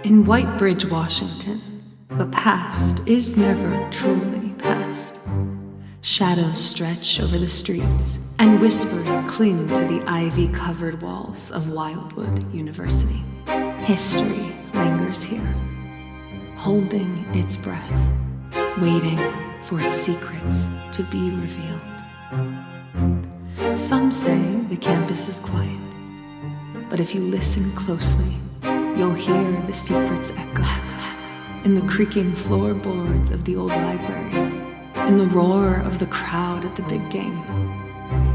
In Whitebridge, Washington, the past is never truly past. Shadows stretch over the streets, and whispers cling to the ivy-covered walls of Wildwood University. History lingers here, holding its breath, waiting for its secrets to be revealed. Some say the campus is quiet, but if you listen closely, you'll hear the secrets echo in the creaking floorboards of the old library, in the roar of the crowd at the big game,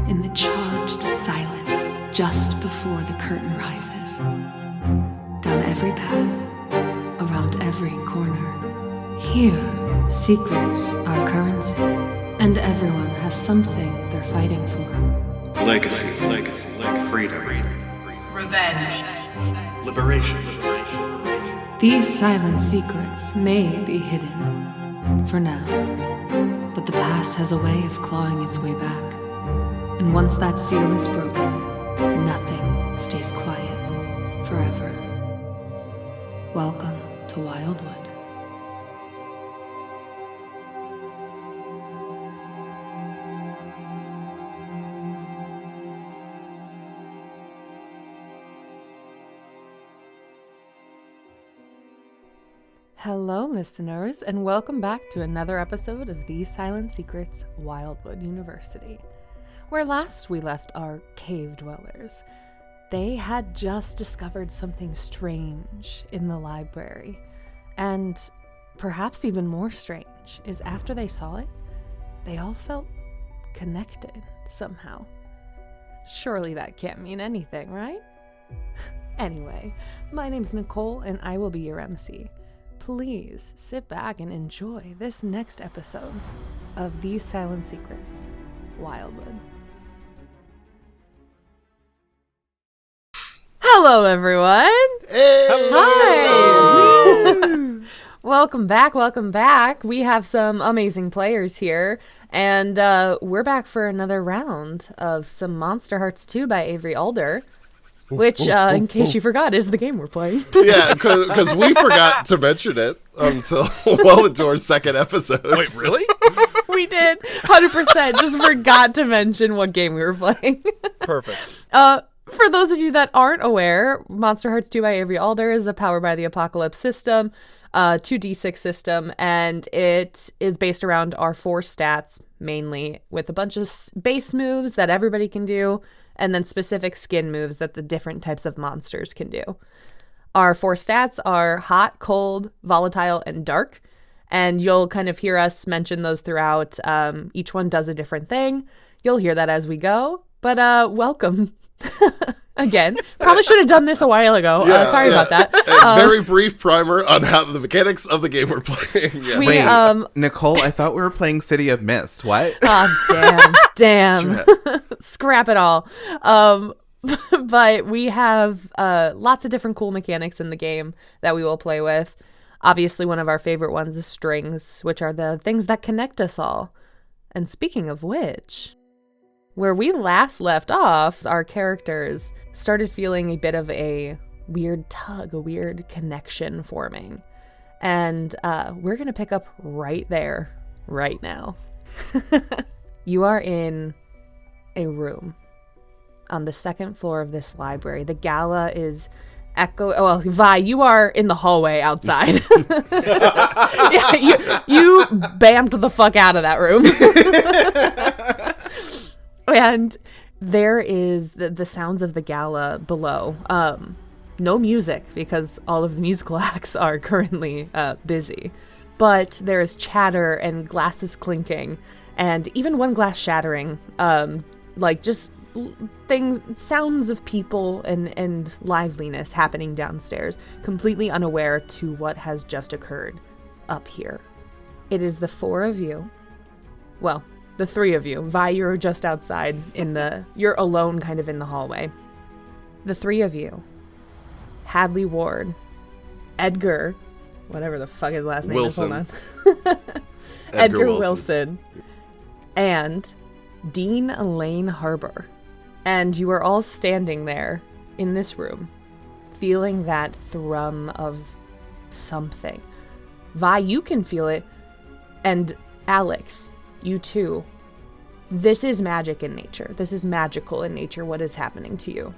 in the charged silence just before the curtain rises. Down every path, around every corner, here, secrets are currency, and everyone has something they're fighting for. Legacy, freedom, revenge, liberation. These silent secrets may be hidden, for now, but the past has a way of clawing its way back. And once that seal is broken, nothing stays quiet forever. Welcome to Wildwood. Hello, listeners, and welcome back to another episode of These Silent Secrets, Wildwood University, where last we left our cave dwellers. They had just discovered something strange in the library, and perhaps even more strange is after they saw it, they all felt connected somehow. Surely that can't mean anything, right? Anyway, my name's Nicole, and I will be your MC. Please sit back and enjoy this next episode of These Silent Secrets, Wildwood. Hello, everyone. Hey! Hi. Welcome back. We have some amazing players here, and we're back for another round of some Monster Hearts 2 by Avery Alder. Which, in case you forgot, is the game we're playing. Yeah, because we forgot to mention it until well into our second episode. Wait, really? We did. 100%. Just forgot to mention what game we were playing. Perfect. For those of you that aren't aware, Monster Hearts 2 by Avery Alder is a Powered by the Apocalypse system, 2d6 system, and it is based around our 4 stats, mainly, with a bunch of base moves that everybody can do, and then specific skin moves that the different types of monsters can do. Our 4 stats are hot, cold, volatile, and dark, and you'll kind of hear us mention those throughout. Each one does a different thing. You'll hear that as we go, but welcome. Again, probably should have done this a while ago. Sorry about that. A very brief primer on how the mechanics of the game we're playing. Yeah. Wait, Nicole, I thought we were playing City of Mist. What? Oh, damn. Scrap it all. But we have lots of different cool mechanics in the game that we will play with. Obviously, one of our favorite ones is strings, which are the things that connect us all. And speaking of which, where we last left off, our characters started feeling a bit of a weird tug, a weird connection forming. And we're going to pick up right there, right now. You are in a room on the second floor of this library. The gala is Vi, you are in the hallway outside. Yeah, you bammed the fuck out of that room. And there is the sounds of the gala below. No music, because all of the musical acts are currently busy. But there is chatter and glasses clinking, and even one glass shattering. Just sounds of people and liveliness happening downstairs, completely unaware to what has just occurred up here. It is the 4 of you. Well, the 3 of you. Vi, you're just outside you're alone kind of in the hallway. The 3 of you. Hadley Ward. Edgar, whatever the fuck his last name Wilson. is. Hold on. Edgar Wilson. Wilson. And Dean Elaine Harbor. And you are all standing there in this room, feeling that thrum of something. Vi, you can feel it. And Alex, you too. This is magic in nature. This is magical in nature, what is happening to you.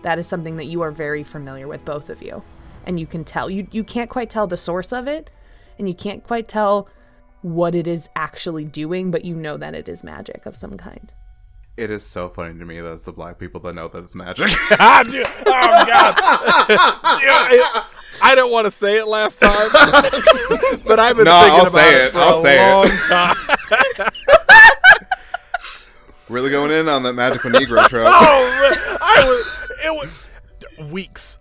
That is something that you are very familiar with, both of you. And you can tell. You can't quite tell the source of it, and you can't quite tell what it is actually doing, but you know that it is magic of some kind. It is so funny to me that it's the black people that know that it's magic. Oh, God. I don't want to say it last time, but I've been thinking about it for a long time. Really going in on that magical Negro trope. Oh, it was weeks.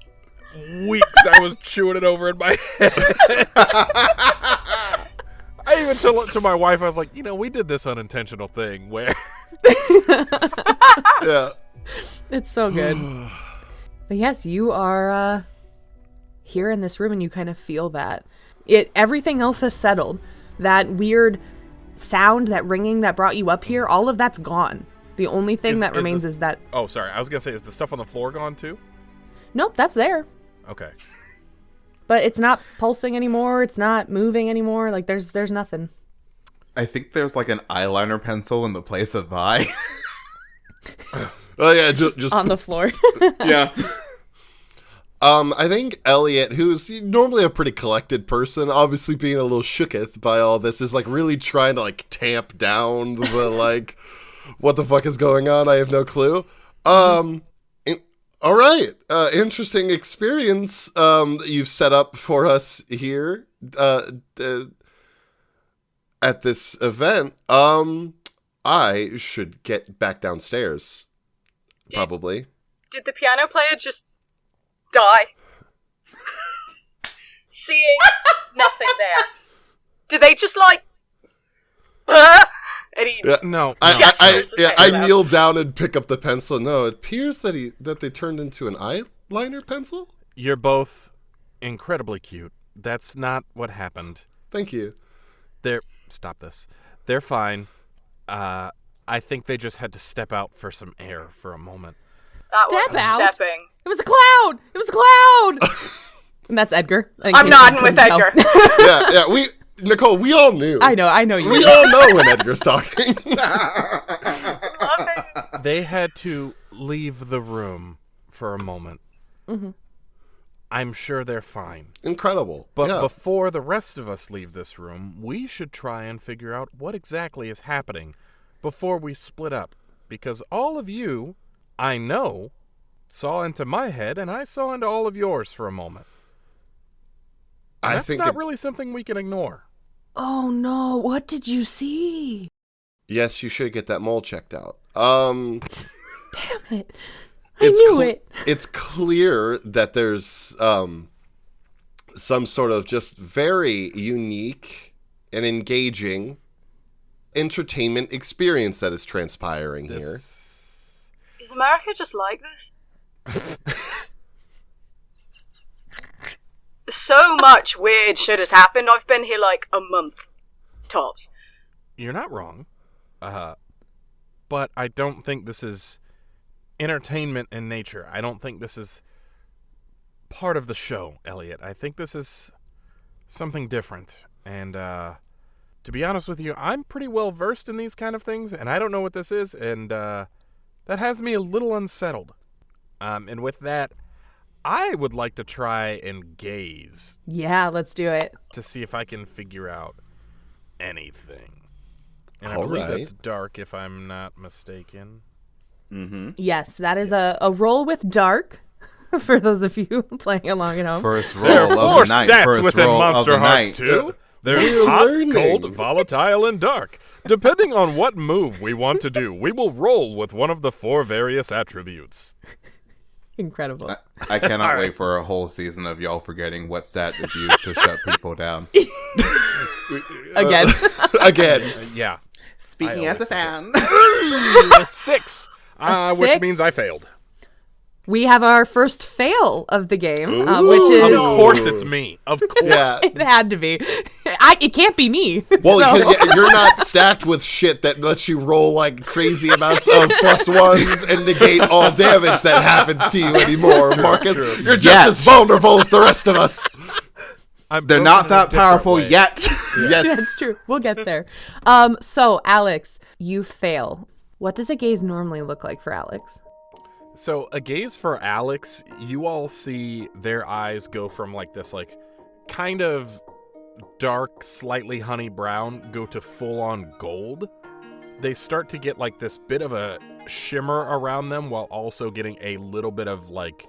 I was chewing it over in my head. I even told it to my wife. I was like, we did this unintentional thing where... Yeah. It's so good. But yes, you are here in this room and you kind of feel that. Everything else has settled. That weird sound, that ringing that brought you up here, all of that's gone. The only thing that remains is that... Oh, sorry. I was going to say, is the stuff on the floor gone too? Nope, that's there. Okay. But it's not pulsing anymore. It's not moving anymore. Like, there's nothing. I think there's like an eyeliner pencil in the place of Vi. Oh yeah, just on the floor. Yeah. I think Elliot, who's normally a pretty collected person, obviously being a little shooketh by all this, is like really trying to like tamp down the like, what the fuck is going on? I have no clue. All right, interesting experience that you've set up for us here at this event. I should get back downstairs, probably. Did the piano player just die? Seeing nothing there. Did they just like... No. I kneel down and pick up the pencil. No, it appears that they turned into an eyeliner pencil. You're both incredibly cute. That's not what happened. Thank you. Stop this. They're fine. I think they just had to step out for some air for a moment. That Step wasn't out? stepping. It was a cloud! It was a cloud! And that's Edgar. I'm nodding with Edgar. Yeah. Nicole, we all knew. I know you. We all know when Edgar's talking. They had to leave the room for a moment. Mm-hmm. I'm sure they're fine. Incredible. But before the rest of us leave this room, we should try and figure out what exactly is happening before we split up. Because all of you, I know, saw into my head, and I saw into all of yours for a moment. And that's not really something we can ignore. Oh no, what did you see? Yes, you should get that mole checked out. Damn it. I knew it. It's clear that there's some sort of just very unique and engaging entertainment experience that is transpiring here. Is America just like this? So much weird shit has happened. I've been here like a month, tops. You're not wrong. But I don't think this is entertainment in nature. I don't think this is part of the show, Elliot. I think this is something different. And to be honest with you, I'm pretty well versed in these kind of things, and I don't know what this is, and that has me a little unsettled. And with that, I would like to try and gaze. Yeah, let's do it. To see if I can figure out anything. And I All believe right. that's dark, if I'm not mistaken. Mm-hmm. Yes, that is a roll with dark for those of you playing along at home. First roll There are of 4 the night. stats First within roll of Monster the Hearts night. 2. They're We're hot, learning. cold, volatile, and dark. Depending on what move we want to do, we will roll with one of the 4 various attributes. Incredible. I cannot wait for a whole season of y'all forgetting what stat is used to shut people down. Again. Yeah. Speaking as a fan. A 6, which 6? means I failed. We have our first fail of the game, which is... Of course it's me. Of course. Yeah. It had to be. It can't be me. Well, So- because you're not stacked with shit that lets you roll like crazy amounts of +1s and negate all damage that happens to you anymore, Marcus. You're just as vulnerable as the rest of us. They're not that powerful yet. Yes. That's true. We'll get there. So, Alex, you fail. What does a gaze normally look like for Alex? So a gaze for Alex, you all see their eyes go from like this like kind of dark, slightly honey brown, go to full on gold. They start to get like this bit of a shimmer around them while also getting a little bit of like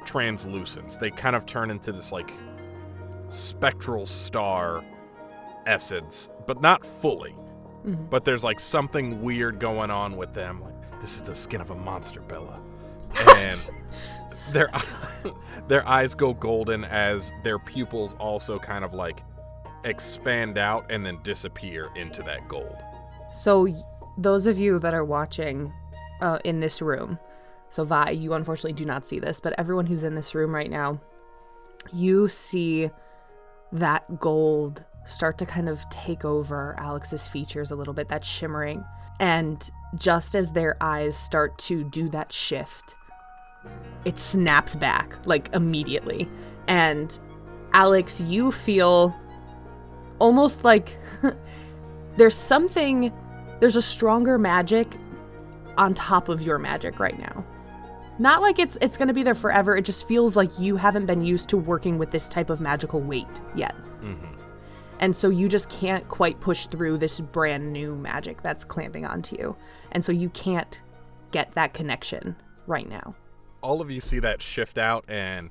translucence. They kind of turn into this like spectral star essence, but not fully. Mm-hmm. But there's like something weird going on with them. Like, this is the skin of a monster, Bella. And their eyes go golden as their pupils also kind of like expand out and then disappear into that gold. So those of you that are watching in this room, so Vi, you unfortunately do not see this, but everyone who's in this room right now, you see that gold start to kind of take over Alex's features a little bit, that shimmering. And just as their eyes start to do that shift, it snaps back, like, immediately. And Alex, you feel almost like there's a stronger magic on top of your magic right now. Not like it's going to be there forever. It just feels like you haven't been used to working with this type of magical weight yet. Mm-hmm. And so you just can't quite push through this brand new magic that's clamping onto you. And so you can't get that connection right now. All of you see that shift out, and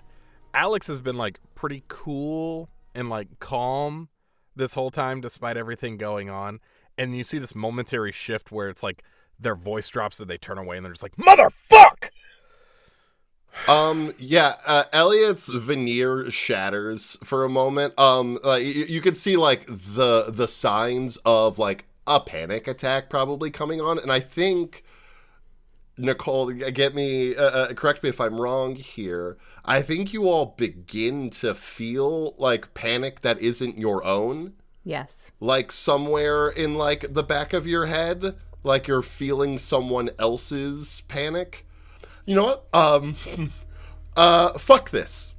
Alex has been like pretty cool and like calm this whole time despite everything going on. And you see this momentary shift where it's like their voice drops and they turn away and they're just like, motherfuck! Elliot's veneer shatters for a moment. You can see like the signs of like a panic attack probably coming on, and I think Nicole, correct me if I'm wrong here. I think you all begin to feel like panic that isn't your own. Yes. Like somewhere in like the back of your head, like you're feeling someone else's panic. You know what? Fuck this.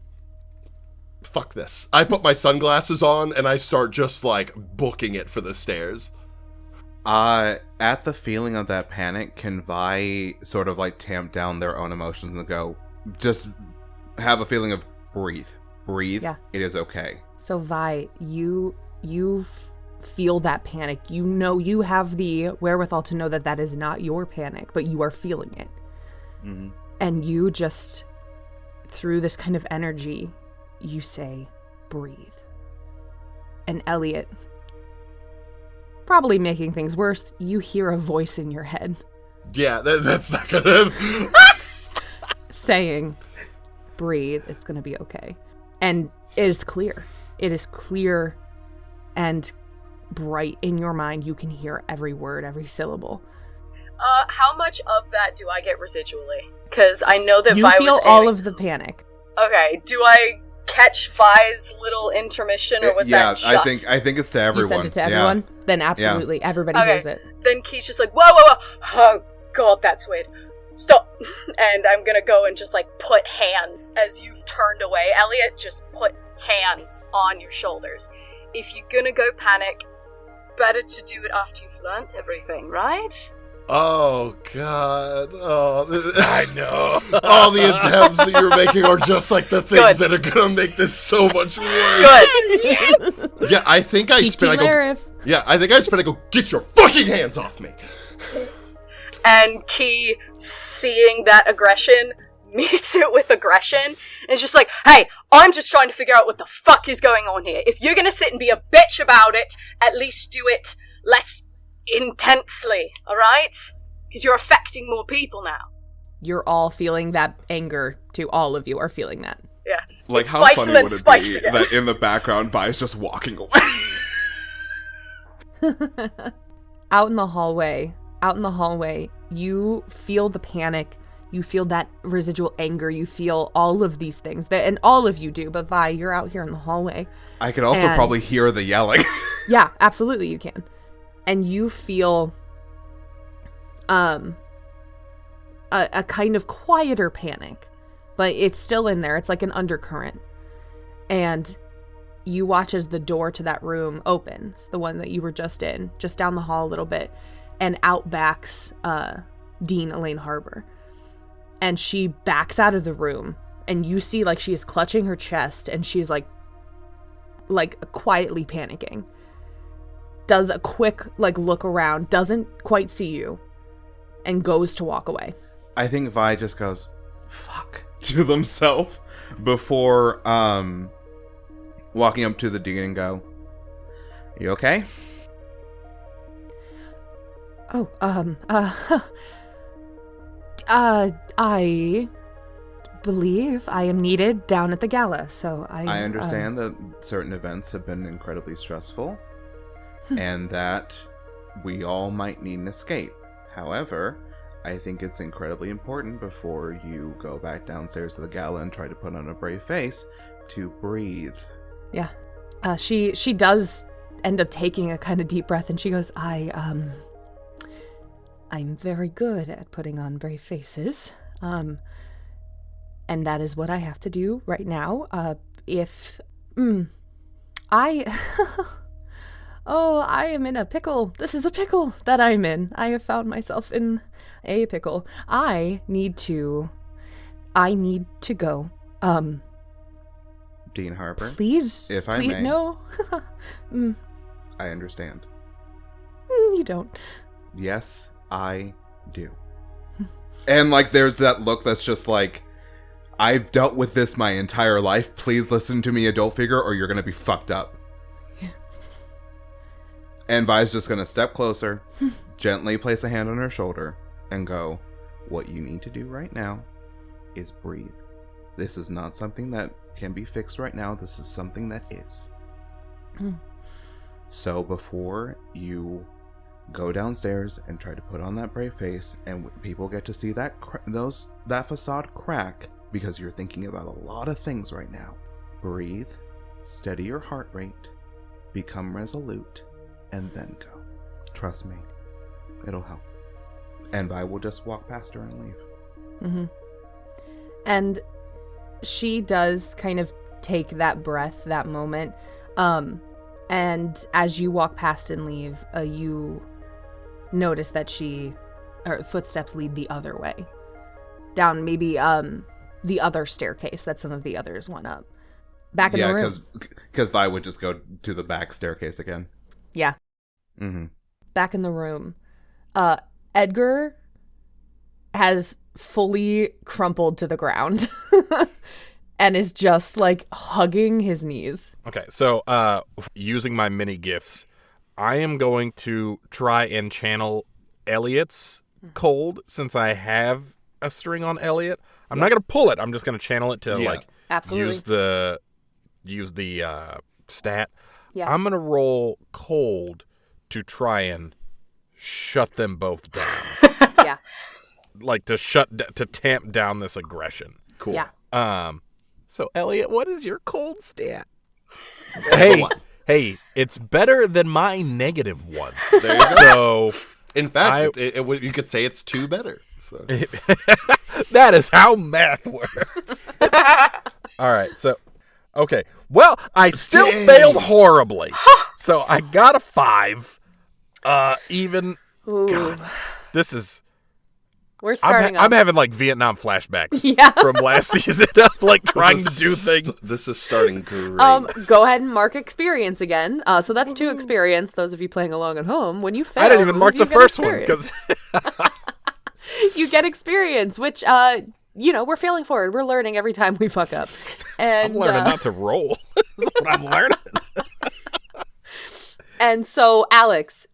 Fuck this. I put my sunglasses on and I start just like booking it for the stairs. At the feeling of that panic, can Vi sort of like tamp down their own emotions and go, just have a feeling of breathe. Yeah. It is okay. So Vi, you feel that panic. You know, you have the wherewithal to know that that is not your panic, but you are feeling it. Mm-hmm. And you just, through this kind of energy, you say, breathe. And Elliot, probably making things worse, you hear a voice in your head. Yeah, that's not gonna... saying, breathe, it's gonna be okay. And it is clear. It is clear and bright in your mind. You can hear every word, every syllable. How much of that do I get residually? Because I know that you Vi feel was all of the panic. Okay, do I catch Vi's little intermission, or was that just... I think it's to everyone. You send it to everyone? Yeah. Then absolutely, everybody hears it. Then Key's just like, whoa. Oh, God, that's weird. Stop. And I'm gonna go and just, like, put hands as you've turned away. Elliot, just put hands on your shoulders. If you're gonna go panic, better to do it after you've learnt everything, right? Oh, God. Oh, I know. All the attempts that you're making are just like the things that are going to make this so much worse. Good. Yes. Yeah, I think I spit. I go, get your fucking hands off me. And Key, seeing that aggression, meets it with aggression, and is just like, hey, I'm just trying to figure out what the fuck is going on here. If you're going to sit and be a bitch about it, at least do it less intensely, alright? Because you're affecting more people now. You're all feeling that anger, too. All of you are feeling that. Yeah. Like, how funny would it be that in the background, Vi's just walking away? Out in the hallway, you feel the panic, you feel that residual anger, you feel all of these things, and all of you do, but Vi, you're out here in the hallway. I could also probably hear the yelling. Yeah, absolutely you can. And you feel a kind of quieter panic, but it's still in there. It's like an undercurrent. And you watch as the door to that room opens, the one that you were just in, just down the hall a little bit, and out backs Dean Elaine Harbor. And she backs out of the room, and you see like she is clutching her chest, and she's like quietly panicking. Does a quick like look around, doesn't quite see you, and goes to walk away. I think Vi just goes, fuck, to themselves before walking up to the Dean and go, you okay? Oh, I believe I am needed down at the gala, so I understand that certain events have been incredibly stressful, and that we all might need an escape. However, I think it's incredibly important before you go back downstairs to the gala and try to put on a brave face to breathe. Yeah. She does end up taking a kind of deep breath, and she goes, I'm very good at putting on brave faces. And that is what I have to do right now. I am in a pickle. This is a pickle that I'm in. I have found myself in a pickle. I need to go. Dean Harper? Please. If I may. No. I understand. You don't. Yes, I do. And like there's that look that's just like, I've dealt with this my entire life. Please listen to me, adult figure, or you're gonna be fucked up. Yeah. And Vi's just gonna step closer, gently place a hand on her shoulder, and go, what you need to do right now is breathe. This is not something that can be fixed right now. This is something that is. So before you go downstairs and try to put on that brave face, and people get to see that that facade crack because you're thinking about a lot of things right now. Breathe, steady your heart rate, become resolute, and then go. Trust me, it'll help. And I will just walk past her and leave. Mm-hmm. And she does kind of take that breath, that moment. And as you walk past and leave, you notice that her footsteps lead the other way. Down maybe the other staircase that some of the others went up. Back in the room. Yeah, because Vi would just go to the back staircase again. Yeah. Mm-hmm. Back in the room. Edgar has fully crumpled to the ground and is just like hugging his knees. Okay, so using my mini gifts, I am going to try and channel Elliot's cold since I have a string on Elliot. I'm not going to pull it. I'm just going to channel it to Absolutely. use the stat. Yeah. I'm going to roll cold to try and shut them both down. Yeah. Like to tamp down this aggression. Cool. Yeah. So Elliot, what is your cold stat? Hey, it's better than my -1. There you go. So, in fact, you could say it's 2 better. So. That is how math works. All right, so okay. Well, I still failed horribly. So I got a 5. Even Ooh. God, this is. We're starting. I'm having like Vietnam flashbacks Yeah. from last season of like trying to do things. This is starting great. Go ahead and mark experience again. So that's 2 experience. Those of you playing along at home, when you fail, I didn't even mark the first one because you get experience, which we're failing forward. We're learning every time we fuck up. And I'm learning not to roll. That's what I'm learning. And so, Alex,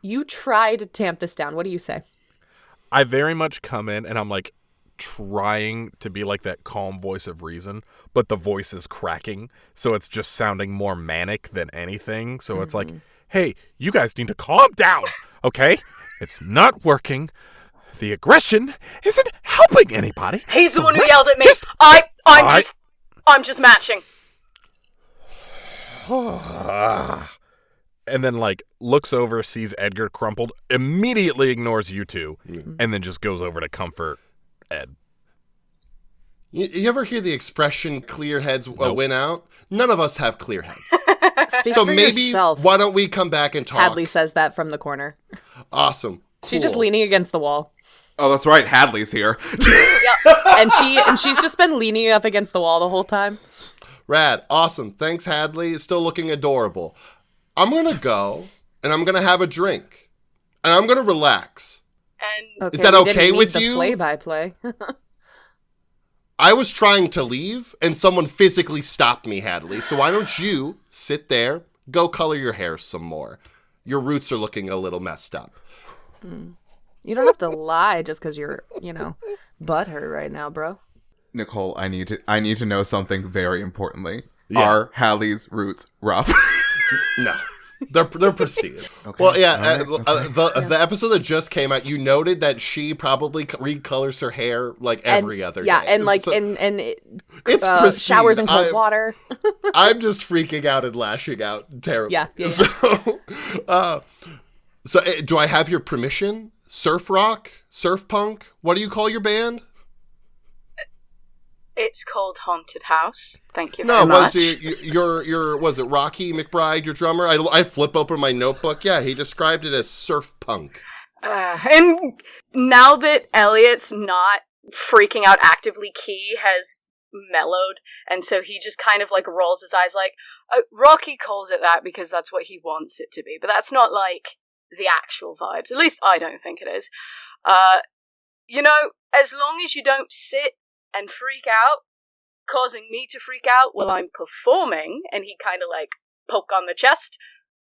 you try to tamp this down. What do you say? I very much come in and I'm like trying to be like that calm voice of reason, but the voice is cracking, so it's just sounding more manic than anything. So it's like, hey, you guys need to calm down, okay? It's not working. The aggression isn't helping anybody. He's the So one who let's yelled at me. just- I'm just matching. And then like looks over, sees Edgar crumpled, immediately ignores you two, and then just goes over to comfort Ed. You ever hear the expression "clear heads win out"? None of us have clear heads. Speak So for maybe yourself. why don't we come back and talk? Hadley says that from the corner. Awesome. She's just Cool. leaning against the wall. Oh, that's right. Hadley's here. And she's just been leaning up against the wall the whole time. Rad. Awesome. Thanks, Hadley. Still looking adorable. I'm going to go and I'm going to have a drink. And I'm going to relax. And Okay, Is that we okay didn't need with the you? Play-by-play. I was trying to leave and someone physically stopped me, Hadley. So why don't you sit there, go color your hair some more. Your roots are looking a little messed up. You don't have to lie just because you're, butthurt right now, bro. Nicole, I need to know something very importantly. Yeah. Are Hallie's roots rough? No. They're pristine. Okay. Well, yeah, All right, the episode that just came out, you noted that she probably recolors her hair like every other yeah, day. and like So it's pristine. showers in cold water. I'm just freaking out and lashing out terribly. Yeah. So, do I have your permission? Surf rock? Surf punk? What do you call your band? it's called Haunted House. Thank you No, very much. was it Rocky McBride, your drummer? I flip open my notebook. Yeah, he described it as surf punk. And now that Elliot's not freaking out actively, Key has mellowed, and so he just kind of like rolls his eyes like, Rocky calls it that because that's what he wants it to be, but that's not like the actual vibes. At least I don't think it is. As long as you don't sit and freak out, causing me to freak out while I'm performing, and he kind of like poke on the chest,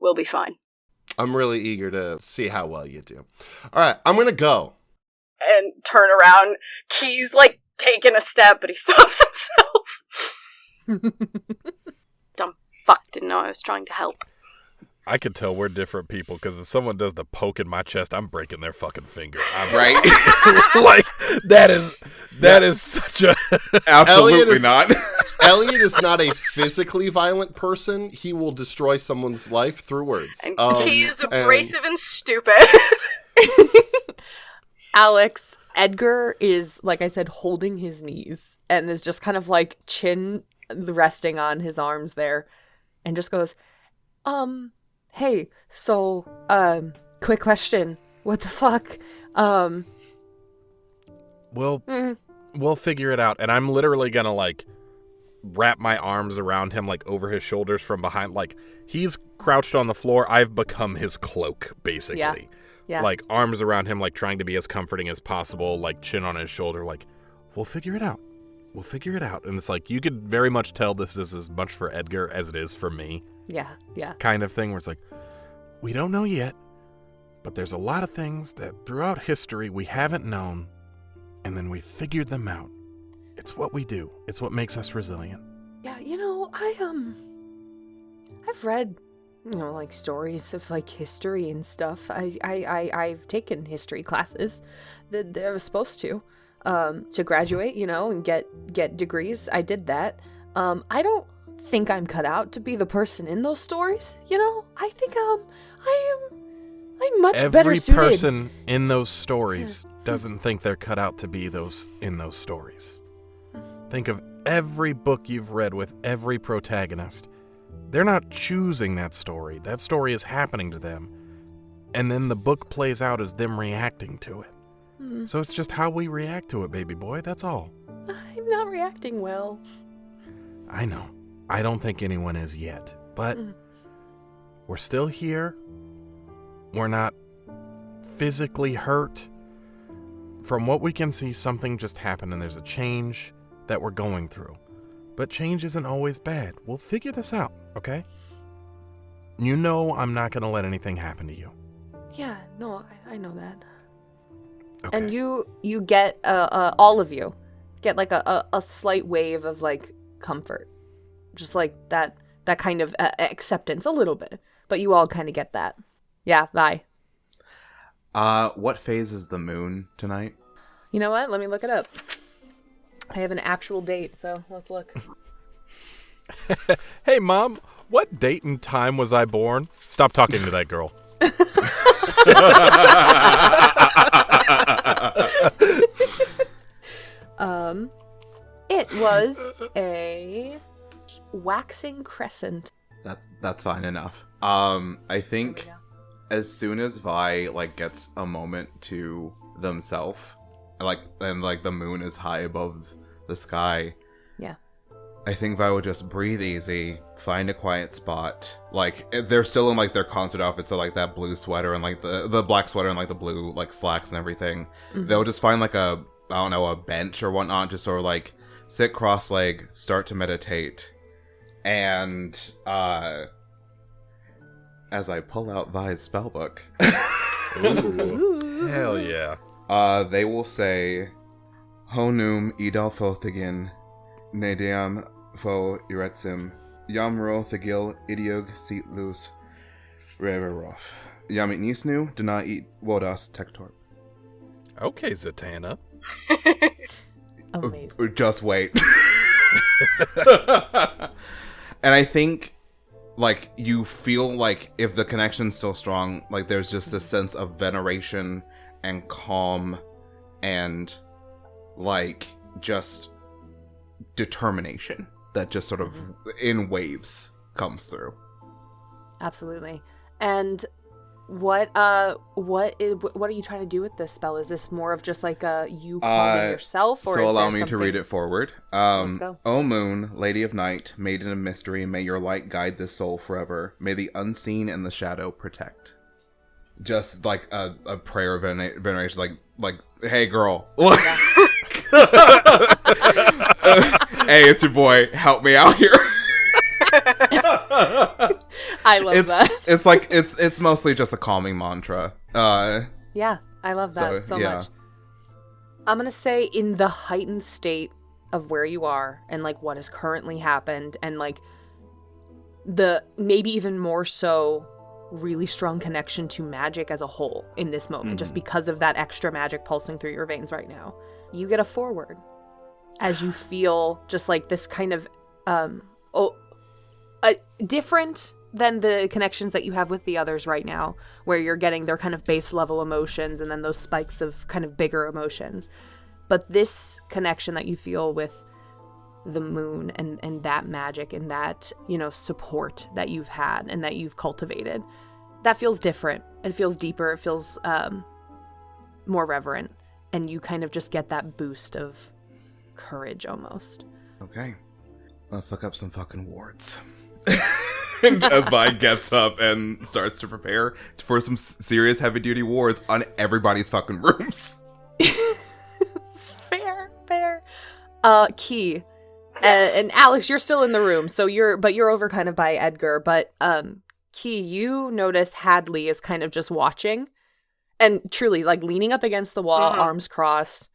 we'll be fine. I'm really eager to see how well you do. All right, I'm going to go. And turn around. Key's like taking a step, but he stops himself. Dumb fuck, didn't know I was trying to help. I could tell we're different people because if someone does the poke in my chest, I'm breaking their fucking finger. Right? Like that is such a Absolutely not. Elliot is not a physically violent person. He will destroy someone's life through words. And Key is abrasive and stupid. Alex, Edgar is, like I said, holding his knees and is just kind of like chin resting on his arms there and just goes, hey, so, quick question. What the fuck? We'll figure it out. And I'm literally gonna like wrap my arms around him like over his shoulders from behind. Like he's crouched on the floor. I've become his cloak, basically. Yeah. Like arms around him, like trying to be as comforting as possible, like chin on his shoulder, like, we'll figure it out. We'll figure it out. And it's like, you could very much tell this is as much for Edgar as it is for me. Yeah. Kind of thing where it's like, we don't know yet, but there's a lot of things that throughout history we haven't known, and then we figured them out. It's what we do. It's what makes us resilient. Yeah, I've read, like stories of like history and stuff. I've taken history classes that I was supposed to graduate, and get degrees. I did that. I don't think I'm cut out to be the person in those stories. I think I'm much better suited. Every person in those stories doesn't think they're cut out to be in those stories. Think of every book you've read with every protagonist. They're not choosing that story. That story is happening to them. And then the book plays out as them reacting to it. So it's just how we react to it, baby boy. That's all. I'm not reacting well. I know. I don't think anyone is yet. But we're still here. We're not physically hurt. From what we can see, something just happened and there's a change that we're going through. But change isn't always bad. We'll figure this out, okay? I'm not going to let anything happen to you. Yeah, no, I know that. Okay. And you get, all of you, get like a slight wave of like comfort. Just like that kind of acceptance, a little bit. But you all kind of get that. Yeah, bye. What phase is the moon tonight? You know what? Let me look it up. I have an actual date, so let's look. Hey, Mom, what date and time was I born? Stop talking to that girl. It was a waxing crescent. That's fine enough. I think as soon as Vi gets a moment to themselves, and the moon is high above the sky. Yeah. I think Vi will just breathe easy, find a quiet spot. They're still in their concert outfits, so that blue sweater and the black sweater and the blue slacks and everything. Mm-hmm. They'll just find a bench or whatnot, just sort of sit cross-legged, start to meditate. And as I pull out Vi's spellbook, Ooh. Hell yeah. They will say, Honum idalfothigin, nedeam fo iretsim, yamro thigil idiog seat loose, reverof. Yamit nisnu, dena eat wodas tektor. Okay, Zatanna. Amazing. Just wait. And I think, you feel if the connection's still strong, there's just this sense of veneration and calm and, just determination that just sort of, in waves, comes through. Absolutely. And what are you trying to do with this spell? Is this more of just you calming yourself, or so allow me to read it forward. Let's go. O moon, lady of night, maiden of mystery, may your light guide this soul forever. May the unseen and the shadow protect. Just a prayer of veneration, hey girl, hey, it's your boy, help me out here. I love that. It's mostly just a calming mantra. Yeah, I love that so much. I'm gonna say, in the heightened state of where you are and what has currently happened, and the maybe even more so really strong connection to magic as a whole in this moment, just because of that extra magic pulsing through your veins right now, you get a forward as you feel just this kind of different than the connections that you have with the others right now, where you're getting their kind of base level emotions and then those spikes of kind of bigger emotions. But this connection that you feel with the moon and that magic and that, support that you've had and that you've cultivated, that feels different. It feels deeper. It feels more reverent. And you kind of just get that boost of courage almost. Okay. Let's look up some fucking wards. As Vi gets up and starts to prepare for some serious heavy-duty wards on everybody's fucking rooms. It's fair. Key. Yes. And Alex, you're still in the room, so you're over kind of by Edgar. But Key, you notice Hadley is kind of just watching, and truly leaning up against the wall, arms crossed.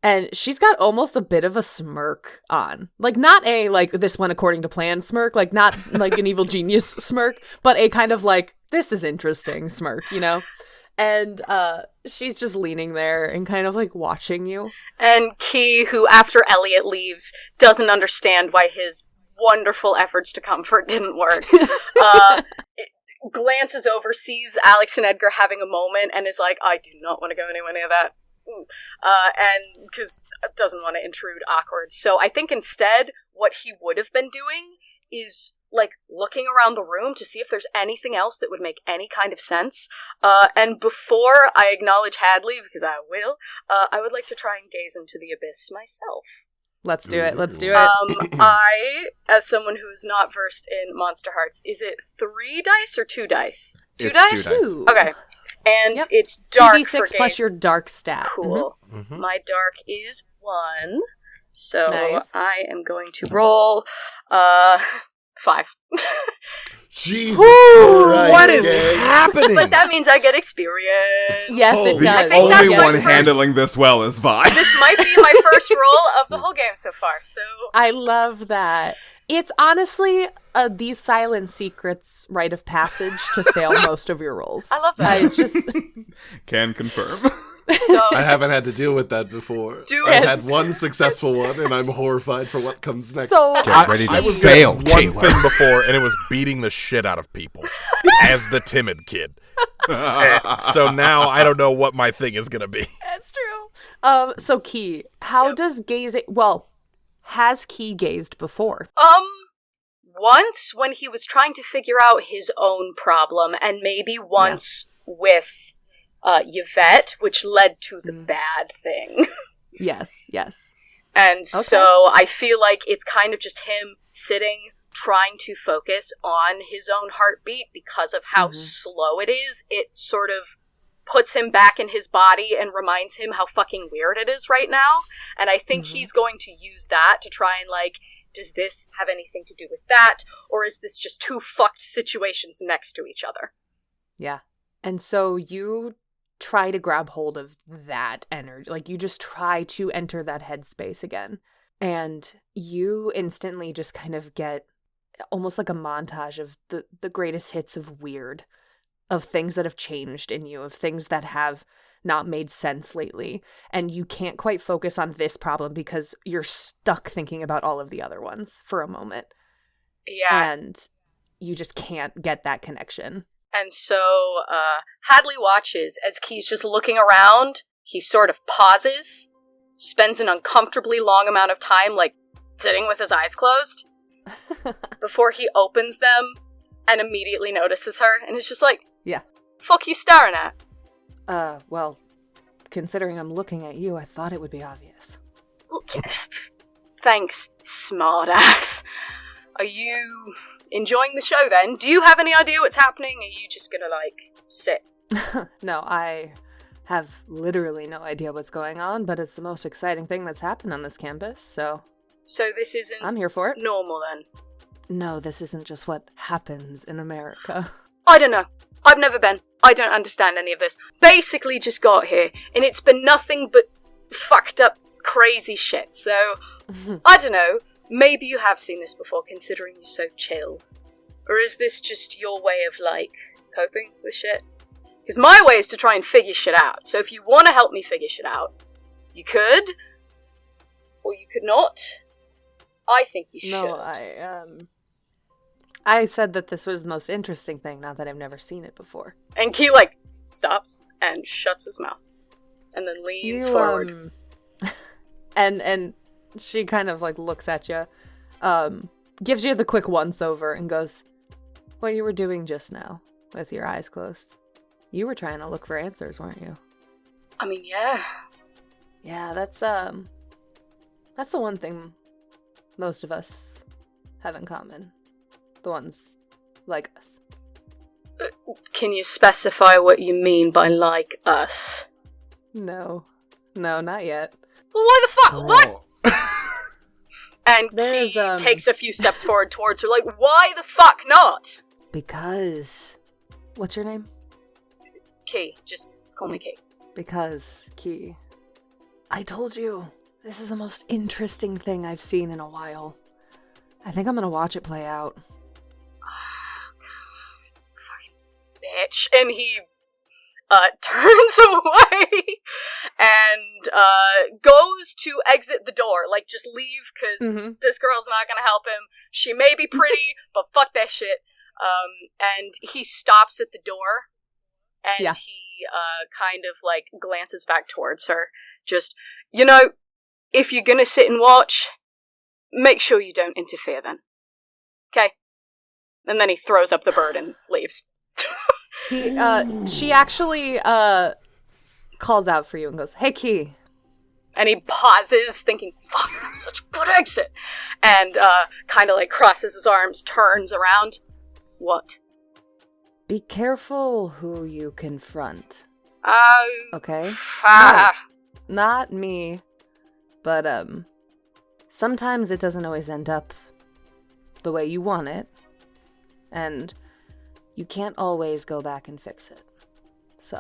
And she's got almost a bit of a smirk on. Not a, this went according to plan smirk. Not an evil genius smirk. But a kind of this is interesting smirk, And she's just leaning there and kind of watching you. And Key, who after Elliot leaves, doesn't understand why his wonderful efforts to comfort didn't work. Glances over, sees Alex and Edgar having a moment, and is I do not want to go anywhere near that. And because doesn't want to intrude awkward. So I think instead what he would have been doing is looking around the room to see if there's anything else that would make any kind of sense. And before I acknowledge Hadley, because I will, I would like to try and gaze into the abyss myself. Let's do it. I, as someone who is not versed in Monster Hearts, is it 3 dice or 2 dice? Two dice? Okay. And it's dark 2d6 for gaze. plus your dark stat. Cool. Mm-hmm. My dark is 1. So nice. I am going to roll 5. Jesus Christ. What is happening? But that means I get experience. Yes, it does. The only one handling this well is Vi. This might be my first roll of the whole game so far. So I love that. It's honestly the silent secret's rite of passage to fail most of your rolls. I love that. I just can confirm. So, I haven't had to deal with that before. I've had one successful one, and I'm horrified for what comes next. So get ready to I was fail, one thing before, and it was beating the shit out of people as the timid kid. So now I don't know what my thing is going to be. That's true. So Key, how does gazing... Well, has Key gazed before? Once when he was trying to figure out his own problem, and maybe once with Yvette, which led to the bad thing. Yes. And so I feel like it's kind of just him sitting, trying to focus on his own heartbeat because of how slow it is. It sort of puts him back in his body and reminds him how fucking weird it is right now. And I think he's going to use that to try and, like, does this have anything to do with that? Or is this just two fucked situations next to each other? Yeah. And so you try to grab hold of that energy. Like, you just try to enter that headspace again. And you instantly just kind of get almost like a montage of the greatest hits of weird, of things that have changed in you, of things that have not made sense lately. And you can't quite focus on this problem because you're stuck thinking about all of the other ones for a moment. Yeah. And you just can't get that connection. And so Hadley watches as Key's just looking around. He sort of pauses, spends an uncomfortably long amount of time, like, sitting with his eyes closed before he opens them and immediately notices her. And it's just like, yeah. Fuck you staring at? Well, considering I'm looking at you, I thought it would be obvious. Thanks, smartass. Are you enjoying the show then? Do you have any idea what's happening? Are you just gonna, like, sit? No, I have literally no idea what's going on, but it's the most exciting thing that's happened on this campus, so... So this isn't... I'm here for it. ...normal then? No, this isn't just what happens in America. I don't know. I've never been. I don't understand any of this. Basically just got here, and it's been nothing but fucked up, crazy shit, so... I don't know. Maybe you have seen this before, considering you're so chill. Or is this just your way of, like, coping with shit? Because my way is to try and figure shit out. So if you want to help me figure shit out, you could. Or you could not. I think you should. No, I said that this was the most interesting thing, not that I've never seen it before. And Key, like, stops and shuts his mouth. And then leans forward. And she kind of, like, looks at you, gives you the quick once-over and goes, what you were doing just now, with your eyes closed. You were trying to look for answers, weren't you? I mean, yeah. Yeah, that's the one thing most of us have in common. The ones like us. Can you specify what you mean by like us? No, not yet. Well, why the fuck? What? And There's, he takes a few steps forward towards her, like, why the fuck not? Because... What's your name? Key. Just call me Key. Because, Key, I told you, this is the most interesting thing I've seen in a while. I think I'm gonna watch it play out. Fucking bitch. And he turns away and goes to exit the door. Like, just leave, because this girl's not gonna help him. She may be pretty, but fuck that shit. And he stops at the door, and he kind of, like, glances back towards her. Just, you know, if you're gonna sit and watch, make sure you don't interfere then. Okay? And then he throws up the bird and leaves. She actually calls out for you and goes, hey, Key. And he pauses, thinking, fuck, that was such a good exit. And kind of, like, crosses his arms, turns around. What? Be careful who you confront. Okay? Not me. But, sometimes it doesn't always end up the way you want it. And you can't always go back and fix it. So.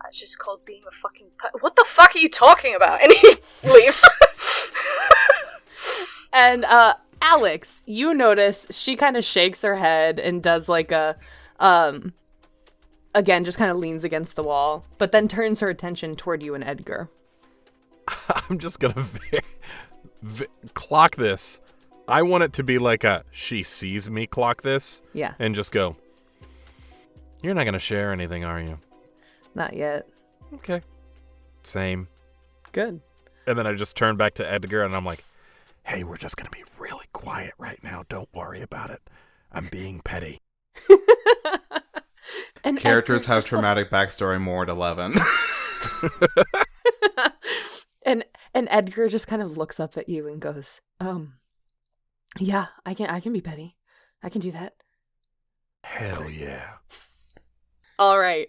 That's just called being a fucking what the fuck are you talking about? And he leaves. And, Alex, you notice she kind of shakes her head and does like a, again, just kind of leans against the wall, but then turns her attention toward you and Edgar. I'm just gonna clock this. I want it to be like a she sees me clock this. Yeah. And just go, you're not gonna share anything, are you? Not yet. Okay. Same. Good. And then I just turn back to Edgar, and I'm like, hey, we're just going to be really quiet right now. Don't worry about it. I'm being petty. And Characters Edgar's have just traumatic backstory more at 11. and Edgar just kind of looks up at you and goes, yeah, I can be petty. I can do that. Hell yeah. All right.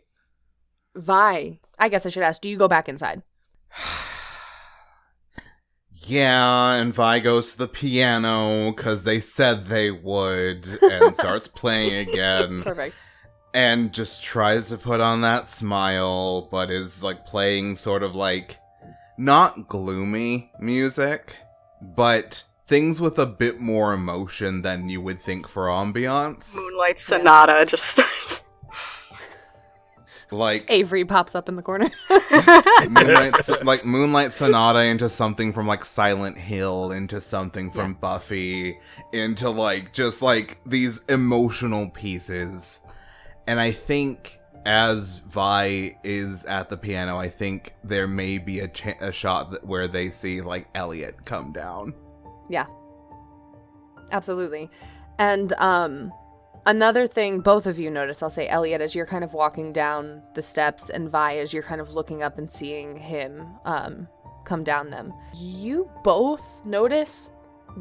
Vi, I guess I should ask, do you go back inside? Yeah, and Vi goes to the piano because they said they would and starts playing again. Perfect. And just tries to put on that smile, but is like playing sort of like not gloomy music, but things with a bit more emotion than you would think for ambiance. Moonlight Sonata just starts. Like Avery pops up in the corner. Moonlight Sonata into something from like Silent Hill, into something from Buffy, into like just like these emotional pieces. And I think as Vi is at the piano, I think there may be a shot where they see like Elliot come down. Yeah. Absolutely. And another thing both of you notice, I'll say Elliot, as you're kind of walking down the steps, and Vi as you're kind of looking up and seeing him come down them. You both notice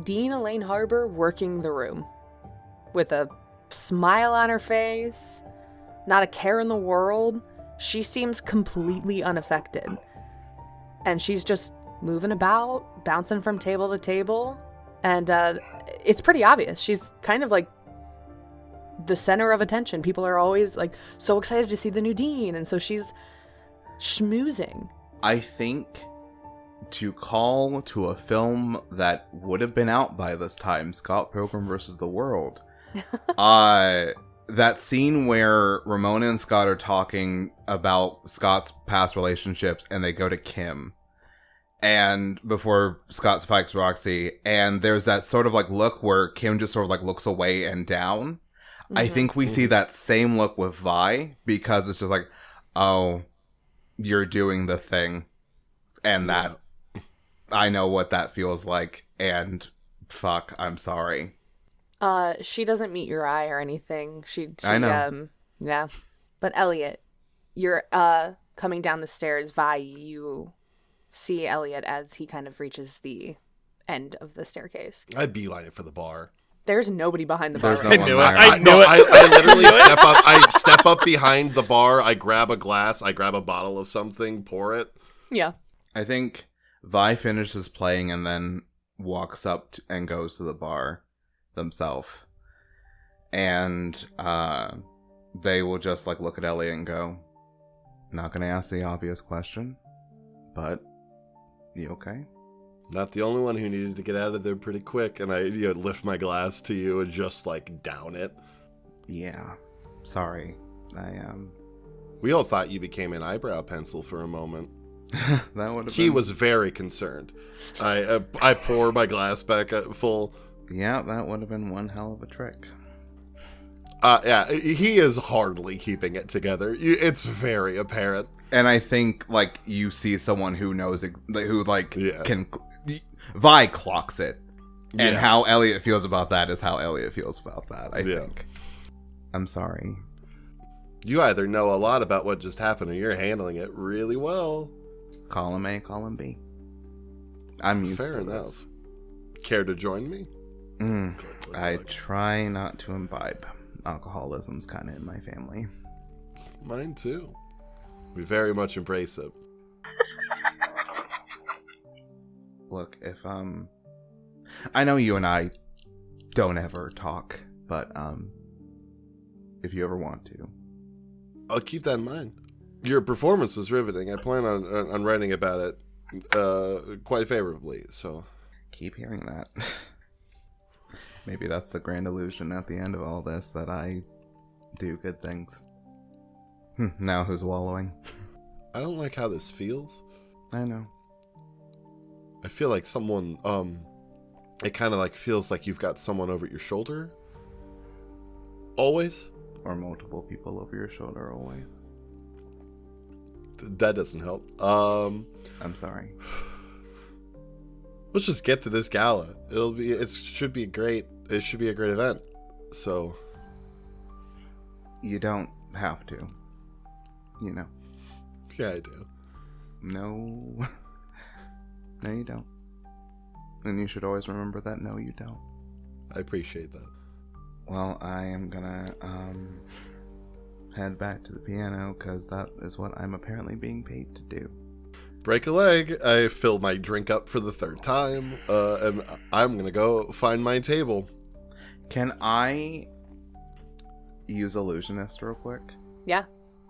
Dean Elaine Harbor working the room with a smile on her face, not a care in the world. She seems completely unaffected. And she's just moving about, bouncing from table to table. And it's pretty obvious. She's kind of like the center of attention. People are always like so excited to see the new Dean. And so she's schmoozing. I think to call to a film that would have been out by this time, Scott Pilgrim vs. the World, that scene where Ramona and Scott are talking about Scott's past relationships and they go to Kim and before Scott spikes Roxy, and there's that sort of like look where Kim just sort of like looks away and down. Mm-hmm. I think we see that same look with Vi, because it's just like, oh, you're doing the thing, and that I know what that feels like, and fuck, I'm sorry. She doesn't meet your eye or anything. She I know. Yeah. But Elliot, you're coming down the stairs. Vi, you see Elliot as he kind of reaches the end of the staircase. I beeline it for the bar. There's nobody behind the bar. There's right no now. one there. I knew it. I literally step up behind the bar. I grab a glass. I grab a bottle of something. Pour it. Yeah. I think Vi finishes playing and then walks up and goes to the bar themselves. And they will just like look at Elliot and go, not gonna ask the obvious question, but you okay? Not the only one who needed to get out of there pretty quick. And I lift my glass to you and just like down it. Yeah. Sorry. We all thought you became an eyebrow pencil for a moment. That would have He was very concerned. I pour my glass back full. Yeah, that would have been one hell of a trick. Yeah, he is hardly keeping it together. It's very apparent. And I think, like, you see someone who knows, who, like, Yeah. can... Vi clocks it. And Yeah. how Elliot feels about that is how Elliot feels about that, I Yeah. think. I'm sorry. You either know a lot about what just happened or you're handling it really well. Column A, column B. I'm used Fair to enough. this. Care to join me? I try not to imbibe. Alcoholism's kind of in my family. Mine too. We very much embrace it. Look, if I know you and I don't ever talk, but if you ever want to, I'll keep that in mind. Your performance was riveting. I plan on writing about it quite favorably, so keep hearing that. Maybe that's the grand illusion at the end of all this, that I do good things. Now who's wallowing? I don't like how this feels. I know. I feel like someone, it kind of like feels like you've got someone over your shoulder. Always. Or multiple people over your shoulder always. That doesn't help. I'm sorry. let's just get to this gala. It should be a great event. So You don't have to. You know. yeah, I do. No. No, you don't. And you should always remember that no, you don't. I appreciate that. Well, I am gonna head back to the piano because that is what I'm apparently being paid to do. Break a leg. I fill my drink up for the third time, and I'm gonna go find my table. Can I use Illusionist real quick? Yeah.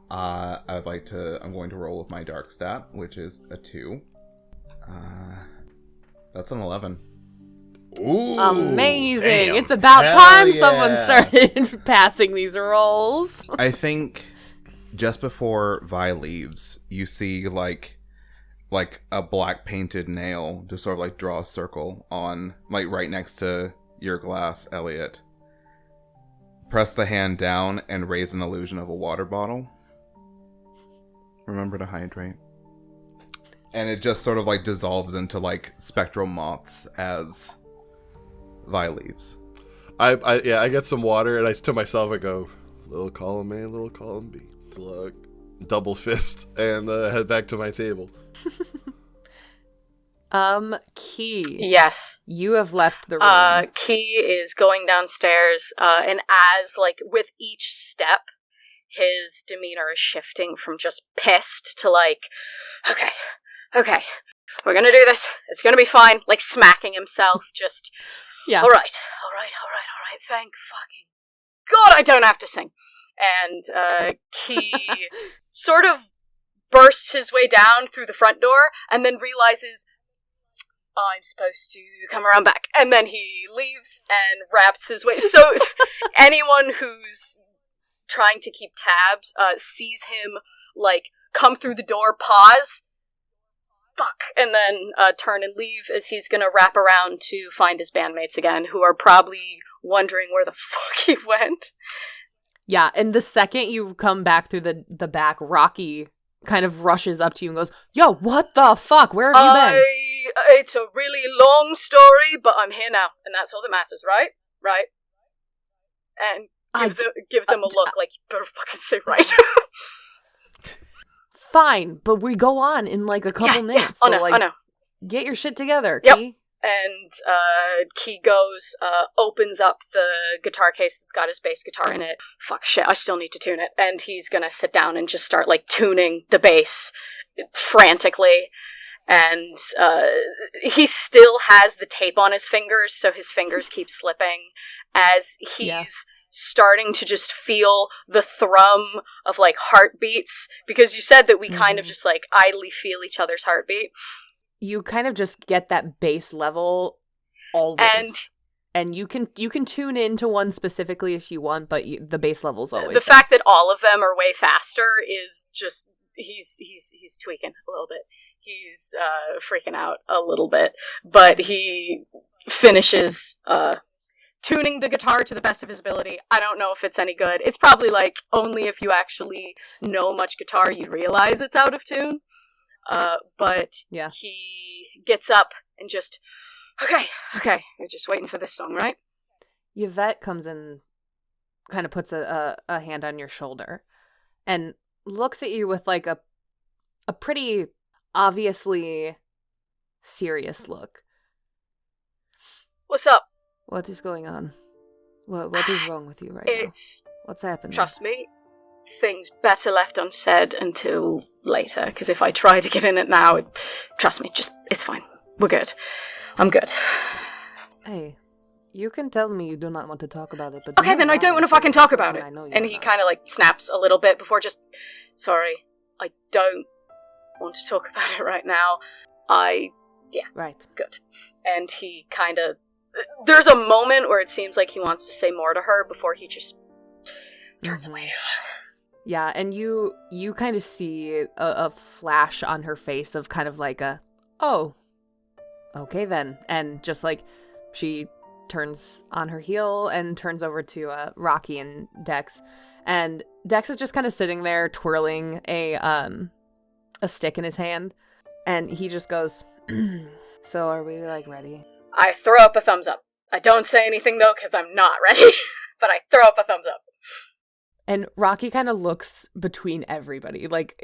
I'm going to roll with my dark stat, which is a 2. That's an 11. Ooh, amazing. damn. It's about Hell time yeah. someone started passing these rolls. I think just before Vi leaves, you see like a black painted nail just sort of like draw a circle on like right next to your glass, Elliot. Press the hand down and raise an illusion of a water bottle. Remember to hydrate. And it just sort of like dissolves into like spectral moths as Vi leaves. I get some water, and I to myself I go, little column A, little column B. Look, double fist, and head back to my table. Key. Yes. You have left the room. Key is going downstairs, and as, like, with each step, his demeanor is shifting from just pissed to, like, okay, we're gonna do this. It's gonna be fine. Like, smacking himself, just, Yeah. all right, thank fucking God I don't have to sing. And, Key sort of bursts his way down through the front door, and then realizes, I'm supposed to come around back. And then he leaves and wraps his way. So anyone who's trying to keep tabs sees him, like, come through the door, pause, fuck, and then turn and leave as he's gonna wrap around to find his bandmates again, who are probably wondering where the fuck he went. Yeah, and the second you come back through the back, Rocky kind of rushes up to you and goes, yo, what the fuck? Where have you been? It's a really long story, but I'm here now, and that's all that matters, right? Right? And gives him a look like, you better fucking say right. Fine, but we go on in like a couple minutes. I So, know. get your shit together, Yep. Key. And Key goes, opens up the guitar case that's got his bass guitar in it. Fuck, shit, I still need to tune it. And he's gonna sit down and just start, like, tuning the bass frantically. And he still has the tape on his fingers, so his fingers keep slipping as he's starting to just feel the thrum of, like, heartbeats. Because you said that we kind of just, like, idly feel each other's heartbeat. You kind of just get that bass level always. And you can tune into one specifically if you want, but the bass level's always the there. fact that all of them are way faster is just he's tweaking a little bit. He's freaking out a little bit, but he finishes tuning the guitar to the best of his ability. I don't know if it's any good. It's probably like only if you actually know much guitar you realize it's out of tune. But yeah, he gets up and just, okay, you're just waiting for this song, right? Yvette comes in, kind of puts a hand on your shoulder and looks at you with like a pretty obviously serious look. What's up? What is going on? What is wrong with you right now? What's happening? Trust me, things better left unsaid until later, because if I try to get in it now, trust me, it's fine. We're good. I'm good. Hey, you can tell me you do not want to talk about it, but okay, then I don't want to fucking talk about it. I know and he kind of like snaps a little bit before just, sorry, I don't want to talk about it right now. Right. Good. And he kind of, there's a moment where it seems like he wants to say more to her before he just turns away. Yeah, and you kind of see a flash on her face of kind of like a, oh, okay then. And just like she turns on her heel and turns over to Rocky and Dex. And Dex is just kind of sitting there twirling a stick in his hand. And he just goes, so are we, like, ready? I throw up a thumbs up. I don't say anything, though, because I'm not ready. But I throw up a thumbs up. And Rocky kind of looks between everybody, like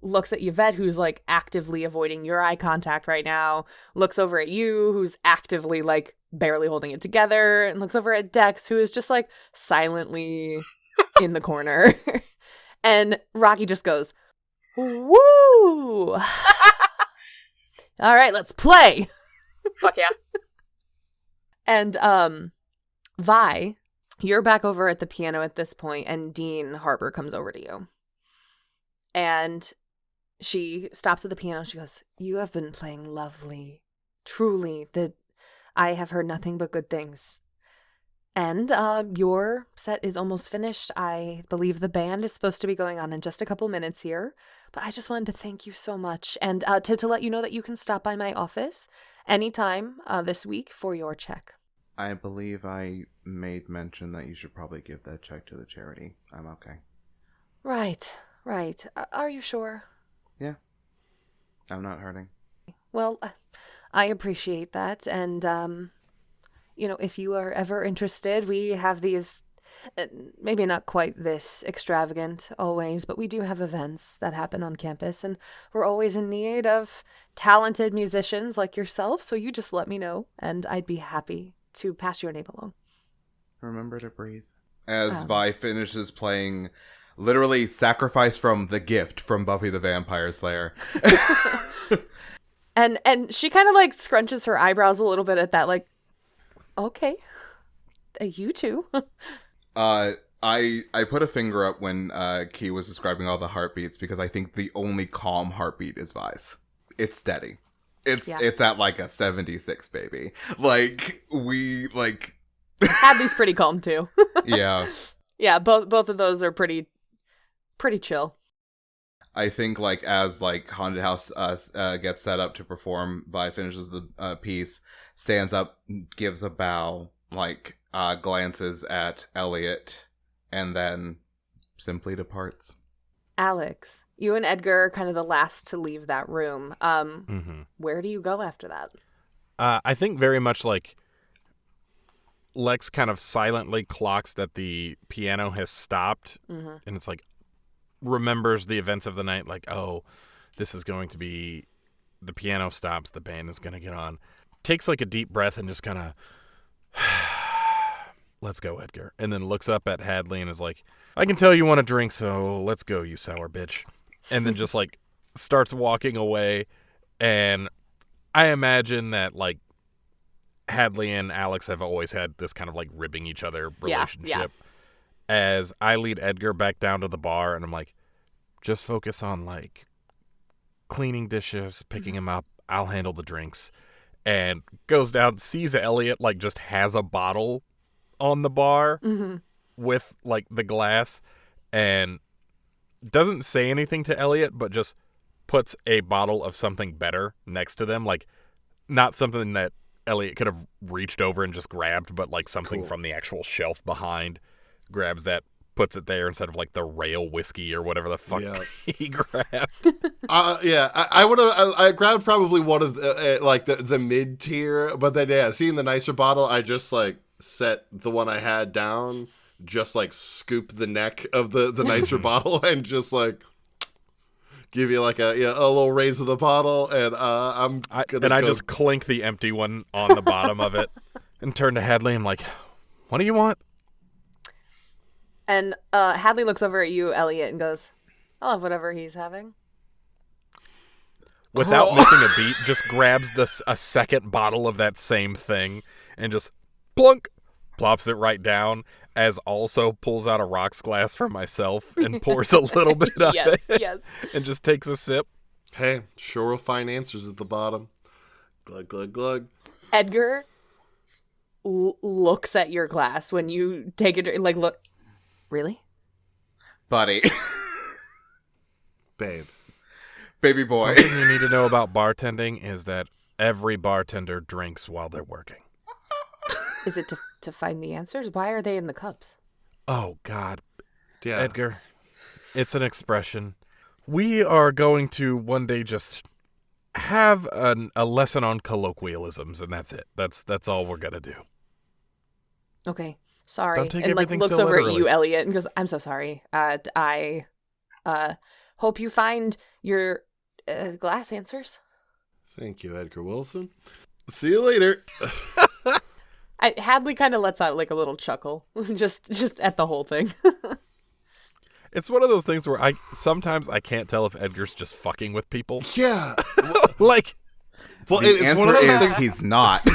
looks at Yvette, who's like actively avoiding your eye contact right now, looks over at you, who's actively like barely holding it together, and looks over at Dex, who is just like silently in the corner. And Rocky just goes, woo! All right, let's play. Fuck yeah. And Vi, you're back over at the piano at this point, and Dean Harper comes over to you. And she stops at the piano. She goes, you have been playing lovely. Truly, I have heard nothing but good things. And your set is almost finished. I believe the band is supposed to be going on in just a couple minutes here. But I just wanted to thank you so much. And to let you know that you can stop by my office anytime this week for your check. I believe I made mention that you should probably give that check to the charity. I'm okay. Right. Are you sure? Yeah. I'm not hurting. Well, I appreciate that. And, if you are ever interested, we have these, maybe not quite this extravagant always, but we do have events that happen on campus. And we're always in need of talented musicians like yourself. So you just let me know, and I'd be happy to pass your name along. Remember to breathe. As Vi finishes playing literally Sacrifice from The Gift from Buffy the Vampire Slayer. and she kind of like scrunches her eyebrows a little bit at that, like, okay, you too. I put a finger up when Key was describing all the heartbeats, because I think the only calm heartbeat is Vi's. It's steady. It's at like a 76, baby. Like, we like Hadley's pretty calm too. Yeah. Yeah, both of those are pretty chill. I think like as like Haunted House gets set up to perform, Vi finishes the piece, stands up, gives a bow, like glances at Elliot, and then simply departs. Alex, you and Edgar are kind of the last to leave that room. Where do you go after that? I think very much like Lex kind of silently clocks that the piano has stopped, and it's like remembers the events of the night, like, oh, this is going to be, the piano stops, the band is going to get on. Takes like a deep breath and just kind of, let's go, Edgar. And then looks up at Hadley and is like, I can tell you want a drink, so let's go, you sour bitch. And then just like starts walking away. And I imagine that like Hadley and Alex have always had this kind of like ribbing each other relationship. Yeah. As I lead Edgar back down to the bar, and I'm like, just focus on like cleaning dishes, picking him up. I'll handle the drinks. And goes down, sees Elliot like just has a bottle on the bar with like the glass, and doesn't say anything to Elliot, but just puts a bottle of something better next to them, like not something that Elliot could have reached over and just grabbed, but like something from the actual shelf behind. Grabs that, puts it there instead of like the rail whiskey or whatever the fuck he grabbed. I would have. I grabbed probably one of the, like the mid tier, but then seeing the nicer bottle, I just like set the one I had down, just like scoop the neck of the nicer bottle, and just like give you like a little raise of the bottle, and I just clink the empty one on the bottom of it, and turn to Hadley. I'm like, what do you want? And Hadley looks over at you, Elliot, and goes, I'll have whatever he's having. Without missing a beat, just grabs a second bottle of that same thing and just plunk, plops it right down, as also pulls out a rocks glass for myself and pours a little bit of it. And just takes a sip. Hey, sure will find answers at the bottom. Glug, glug, glug. Edgar looks at your glass when you take a drink, like, look. Really? Buddy. Babe. Baby boy. Something you need to know about bartending is that every bartender drinks while they're working. Is it to find the answers? Why are they in the cups? Oh, God. Yeah. Edgar, it's an expression. We are going to one day just have a lesson on colloquialisms, and that's it. That's all we're gonna do. Okay, sorry. Don't take and everything looks so over at literally. you, Elliot, and goes, "I'm so sorry. I hope you find your glass answers." Thank you, Edgar Wilson. See you later. Hadley kind of lets out like a little chuckle, just at the whole thing. It's one of those things where sometimes I can't tell if Edgar's just fucking with people. Yeah. Like, Well, The it's one of answer those is things. he's not.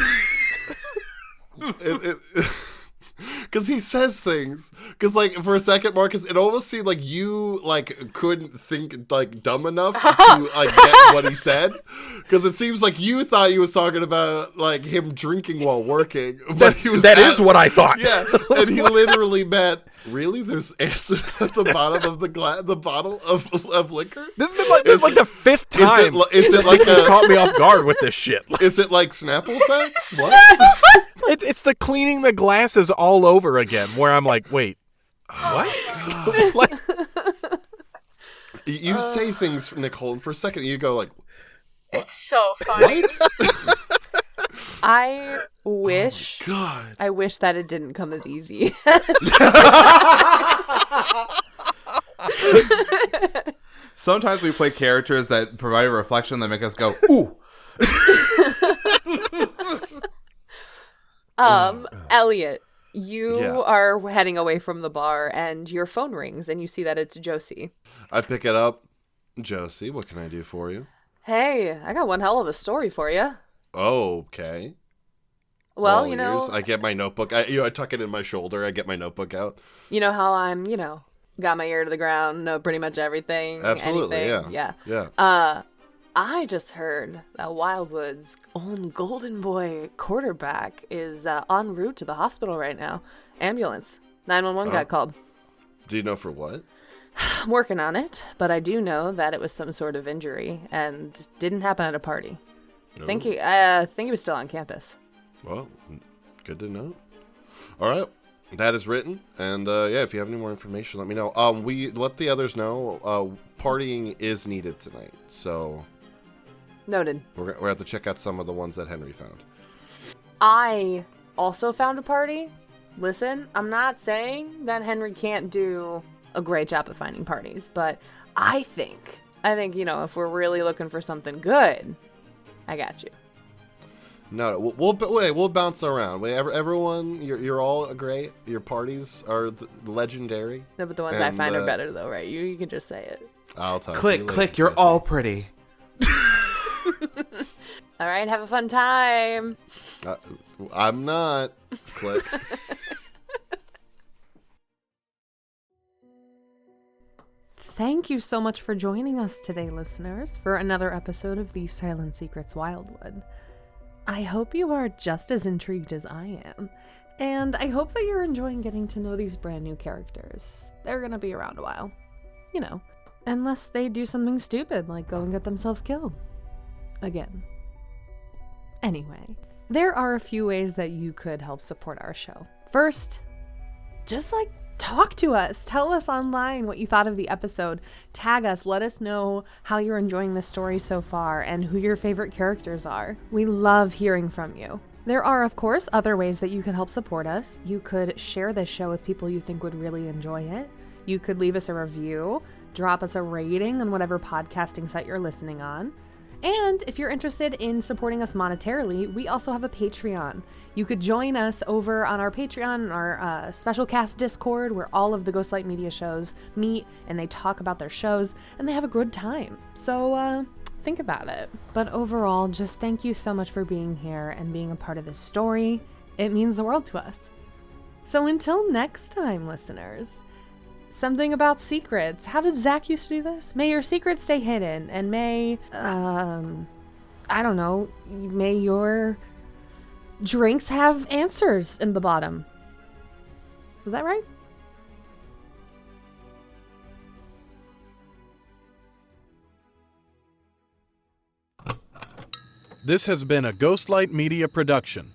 Because he says things. Because, like, for a second, Marcus, it almost seemed like you, like, couldn't think, like, dumb enough to, like, get what he said. Because it seems like you thought he was talking about, like, him drinking while working. But he was that is what I thought. Yeah, and he literally meant, really? There's answers at the bottom of the bottle of liquor? This is like the fifth time. Is it like He's caught me off guard with this shit. Is it like Snapple effects? What? It's the cleaning the glasses all over again, where I'm like, wait, what? Like, You say things, Nicole, and for a second you go like, It's so funny. I wish God. that it didn't come as easy. Sometimes we play characters that provide a reflection that make us go, ooh. Elliot, you Yeah. are heading away from the bar and your phone rings and you see that it's Josie. I pick it up. Josie, what can I do for you? Hey, I got one hell of a story for you. Oh, okay. Well, All ears. I get my notebook. I tuck it in my shoulder. I get my notebook out. you know how I'm, got my ear to the ground, know pretty much everything. Absolutely, anything. Yeah. I just heard that Wildwood's own Golden Boy quarterback is en route to the hospital right now. Ambulance. 911 got called. Do you know for what? I'm working on it, but I do know that it was some sort of injury and didn't happen at a party. No. Think he was still on campus. Well, good to know. All right. That is written. And, yeah, if you have any more information, let me know. We let the others know partying is needed tonight. So Noted. we're going to have to check out some of the ones that Henry found. I also found a party. Listen, I'm not saying that Henry can't do a great job of finding parties, but I think, if we're really looking for something good, I got you. No, we'll bounce around. Everyone, you're all great. Your parties are legendary. No, but the ones I And, find are better, though, right? You can just say it. I'll talk to you Click, later, click, you're Jesse. all pretty. All right, have a fun time. I'm not. Click. Thank you so much for joining us today, listeners, for another episode of The Silent Secrets Wildwood. I hope you are just as intrigued as I am, and I hope that you're enjoying getting to know these brand new characters. They're gonna be around a while. Unless they do something stupid like go and get themselves killed. Again. Anyway, there are a few ways that you could help support our show. First, just talk to us. Tell us online what you thought of the episode. Tag us. Let us know how you're enjoying the story so far and who your favorite characters are. We love hearing from you. There are, of course, other ways that you could help support us. You could share this show with people you think would really enjoy it. You could leave us a review, drop us a rating on whatever podcasting site you're listening on. And if you're interested in supporting us monetarily, we also have a Patreon. You could join us over on our Patreon, our special cast Discord, where all of the Ghostlight Media shows meet and they talk about their shows and they have a good time. So think about it. But overall, just thank you so much for being here and being a part of this story. It means the world to us. So until next time, listeners. Something about secrets. How did Zach used to do this? May your secrets stay hidden, and may, I don't know, may your drinks have answers in the bottom. Was that right? This has been a Ghostlight Media production.